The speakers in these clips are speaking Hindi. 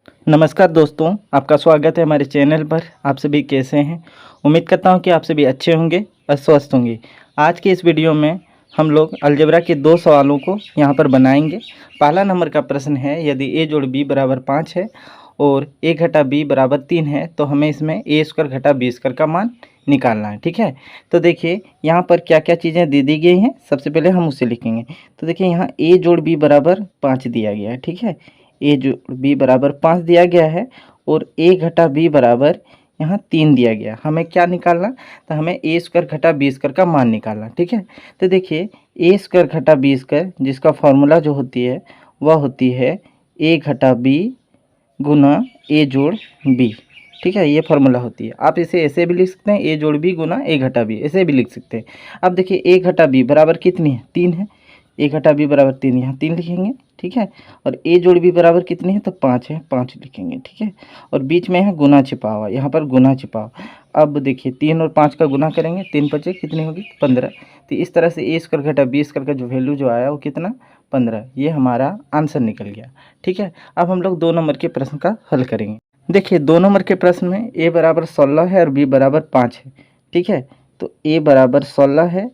नमस्कार दोस्तों, आपका स्वागत है हमारे चैनल पर। आप सभी कैसे हैं? उम्मीद करता हूं कि आप सभी अच्छे होंगे और स्वस्थ होंगे। आज के इस वीडियो में हम लोग अलजेब्रा के 2 सवालों को यहां पर बनाएंगे। पहला नंबर का प्रश्न है, यदि a जोड़ b बराबर 5 है और a घटा b बराबर 3 है तो हमें इसमें a स्क्वायर घटा b स्क्वायर का मान निकालना है। ठीक है, तो देखिए यहाँ पर क्या क्या चीज़ें दे दी गई हैं। सबसे पहले हम उसे लिखेंगे। तो देखिए यहाँ a जोड़ b बराबर 5 दिया गया है। ठीक है, ए जोड़ बी बराबर 5 दिया गया है और ए घटा बी बराबर यहाँ 3 दिया गया। हमें क्या निकालना? तो हमें ए स्क्वायर घटा बी स्क्वायर का मान निकालना। ठीक है, तो देखिए ए स्क्वायर घटा बी स्क्वायर जिसका फॉर्मूला जो होती है वह होती है ए घटा बी गुना ए जोड़ बी। ठीक है, ये फार्मूला होती है। आप इसे ऐसे भी लिख सकते हैं, ए जोड़ बी गुना ए घटा बी, ऐसे भी लिख सकते हैं। अब देखिए ए घटा बी बराबर कितनी है? 3 है। ए घटा बी बराबर 3, यहाँ 3 लिखेंगे। ठीक है, और ए जोड़ बी बराबर कितनी है? तो 5 है, 5 लिखेंगे। ठीक है, और बीच में है गुना छिपा हुआ, यहाँ पर गुना छिपा हुआ। अब देखिए 3 और 5 का गुना करेंगे, 3 बचे कितनी होगी? 15। तो इस तरह से ए स्क्वायर घटा बी स्क्वायर का जो वैल्यू जो आया वो कितना? 15। ये हमारा आंसर निकल गया। ठीक है, अब हम लोग 2 नंबर के प्रश्न का हल करेंगे। देखिए 2 नंबर के प्रश्न में a बराबर 16 है और b बराबर 5 है। ठीक है, तो a बराबर 16 है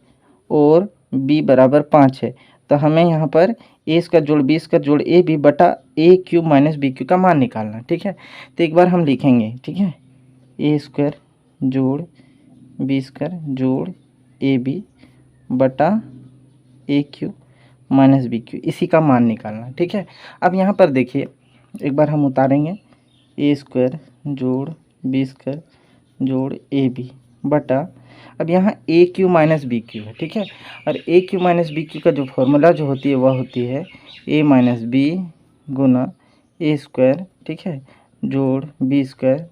और b बराबर 5 है। तो हमें यहाँ पर a स्क्वायर जोड़ b स्क्वायर जोड़ ए बी बटा ए क्यू माइनस बी क्यू का मान निकालना। ठीक है, तो एक बार हम लिखेंगे। ठीक है, ए स्क्वायर जोड़ बी स्क्वायर जोड़ ए बी बटा ए क्यू माइनस बी क्यू, इसी का मान निकालना। ठीक है, अब यहाँ पर देखिए एक बार हम उतारेंगे, ए स्क्वायर जोड़ बी स्क्वायर जोड़ ए बी बटा, अब यहाँ ए क्यू माइनस बी क्यू है। ठीक है, और ए क्यू माइनस बी क्यू का जो फॉर्मूला जो होती है वह होती है ए माइनस बी गुना ए स्क्वायर। ठीक है, जोड़ बी स्क्वायर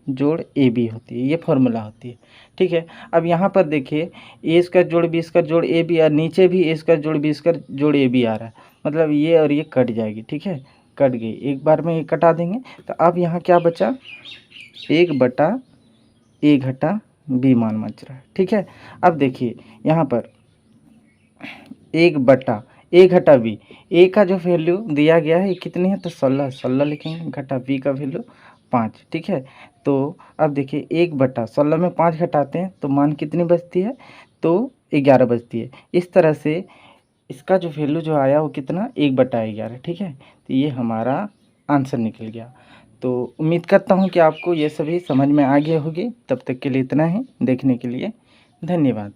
जोड़ ए बी होती है, ये फॉर्मूला होती है। ठीक है, अब यहाँ पर देखिए ए स्क्वायर जोड़ बी स्क्वायर जोड़ ए बी और नीचे भी ए स्क्वायर जोड़ बी स्क्वायर जोड़ ए बी आ रहा है, मतलब ये और ये कट जाएगी। ठीक है, कट गई, एक बार में ये कटा देंगे। तो अब यहाँ क्या बचा? 1 बटा ए घटा बी मान बच रहा है। ठीक है, अब देखिए यहाँ पर 1 बटा ए घटा बी, ए का जो वैल्यू दिया गया है कितनी है? तो 16 लिखेंगे, घटा बी का वैल्यू 5। ठीक है, तो अब देखिए 1 बटा 16 में 5 घटाते हैं तो मान कितनी बचती है? तो 11 बचती है। इस तरह से इसका जो वैल्यू जो आया वो कितना? 1 बटा 11। ठीक है, तो ये हमारा आंसर निकल गया। तो उम्मीद करता हूँ कि आपको ये सभी समझ में आ गए होंगे। तब तक के लिए इतना ही। देखने के लिए धन्यवाद।